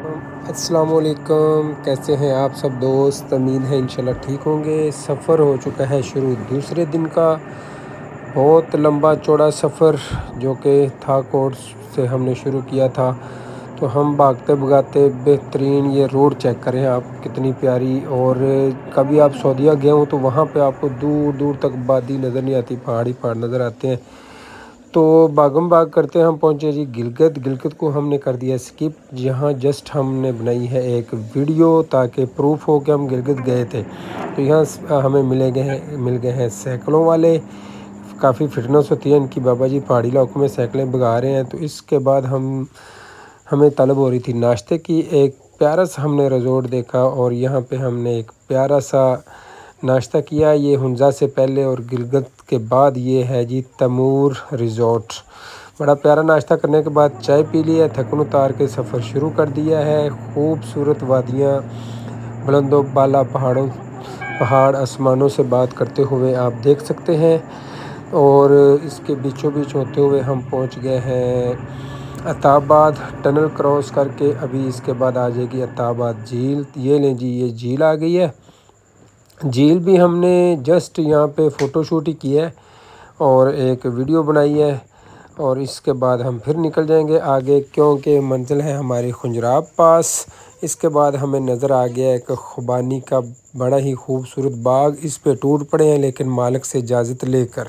السلام علیکم، کیسے ہیں آپ سب دوست؟ امید ہے انشاءاللہ ٹھیک ہوں گے۔ سفر ہو چکا ہے شروع دوسرے دن کا، بہت لمبا چوڑا سفر جو کہ تھا کوٹ سے ہم نے شروع کیا تھا۔ تو ہم بھاگتے بھگاتے بہترین یہ روڈ چیک کریں آپ، کتنی پیاری۔ اور کبھی آپ سعودیہ گئے ہوں تو وہاں پہ آپ کو دور دور تک وادی نظر نہیں آتی، پہاڑ نظر آتے ہیں۔ تو باغم باغ کرتے ہم پہنچے جی گلگت کو ہم نے کر دیا اسکپ۔ یہاں جسٹ ہم نے بنائی ہے ایک ویڈیو تاکہ پروف ہو کہ ہم گلگت گئے تھے۔ تو یہاں ہمیں مل گئے ہیں سائیکلوں والے، کافی فٹنس ہوتی ہے ان کی۔ بابا جی پہاڑی علاقوں میں سائیکلیں بھگا رہے ہیں۔ تو اس کے بعد ہمیں طلب ہو رہی تھی ناشتے کی۔ ایک پیارا سا ہم نے ریزورٹ دیکھا اور یہاں پہ ہم نے ایک پیارا سا ناشتہ کیا۔ یہ ہنزا سے پہلے اور گلگت کے بعد یہ ہے جی تیمور ریزورٹ۔ بڑا پیارا ناشتہ کرنے کے بعد چائے پی لی ہے، تھکن اتار کے سفر شروع کر دیا ہے۔ خوبصورت وادیاں، بلند و بالا پہاڑ آسمانوں سے بات کرتے ہوئے آپ دیکھ سکتے ہیں۔ اور اس کے بیچوں بیچ ہوتے ہوئے ہم پہنچ گئے ہیں عطا آباد ٹنل کراس کر کے۔ ابھی اس کے بعد آ جائے گی عطا آباد جھیل۔ یہ لیں جی، یہ جھیل آ گئی ہے۔ جھیل بھی ہم نے جسٹ یہاں پہ فوٹو شوٹ ہی کی ہے اور ایک ویڈیو بنائی ہے، اور اس کے بعد ہم پھر نکل جائیں گے آگے، کیونکہ منزل ہے ہماری خنجراب پاس۔ اس کے بعد ہمیں نظر آ گیا ایک خوبانی کا بڑا ہی خوبصورت باغ۔ اس پہ ٹوٹ پڑے ہیں لیکن مالک سے اجازت لے کر۔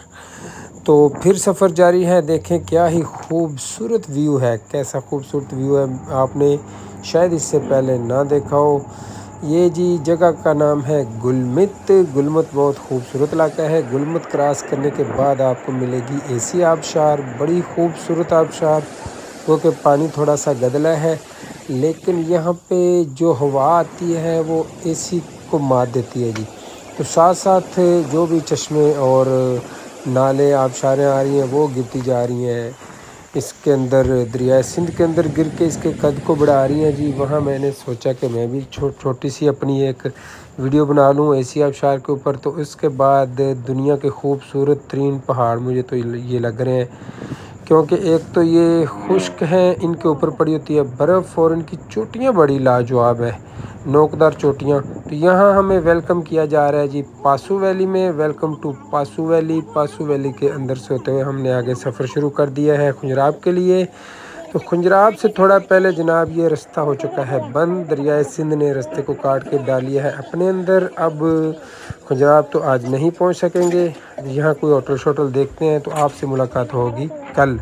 تو پھر سفر جاری ہے، دیکھیں کیا ہی خوبصورت ویو ہے، کیسا خوبصورت ویو ہے، آپ نے شاید اس سے پہلے نہ دیکھا ہو۔ یہ جی جگہ کا نام ہے گلمت۔ گلمت بہت خوبصورت علاقہ ہے۔ گلمت کراس کرنے کے بعد آپ کو ملے گی اے سی آبشار، بڑی خوبصورت آبشار، کیونکہ پانی تھوڑا سا گدلا ہے لیکن یہاں پہ جو ہوا آتی ہے وہ اے سی کو مات دیتی ہے جی۔ تو ساتھ ساتھ جو بھی چشمے اور نالے آبشاریں آ رہی ہیں وہ گرتی جا رہی ہیں اس کے اندر، دریائے سندھ کے اندر گر کے اس کے قد کو بڑھا رہی ہیں جی۔ وہاں میں نے سوچا کہ میں بھی چھوٹی سی اپنی ایک ویڈیو بنا لوں اے سی آبشار کے اوپر۔ تو اس کے بعد دنیا کے خوبصورت ترین پہاڑ مجھے تو یہ لگ رہے ہیں، کیونکہ ایک تو یہ خشک ہیں، ان کے اوپر پڑی ہوتی ہے برف، اور ان کی چوٹیاں بڑی لاجواب ہے، نوکدار چوٹیاں۔ تو یہاں ہمیں ویلکم کیا جا رہا ہے جی پاسو ویلی میں۔ ویلکم ٹو پاسو ویلی۔ پاسو ویلی کے اندر سے ہوتے ہوئے ہم نے آگے سفر شروع کر دیا ہے خنجراب کے لیے۔ تو خنجراب سے تھوڑا پہلے جناب یہ رستہ ہو چکا ہے بند، دریائے سندھ نے رستے کو کاٹ کے ڈال لیا ہے اپنے اندر۔ اب خنجراب تو آج نہیں پہنچ سکیں گے، یہاں کوئی ہوٹل شوٹل دیکھتے ہیں تو آپ سے ملاقات ہوگی کل۔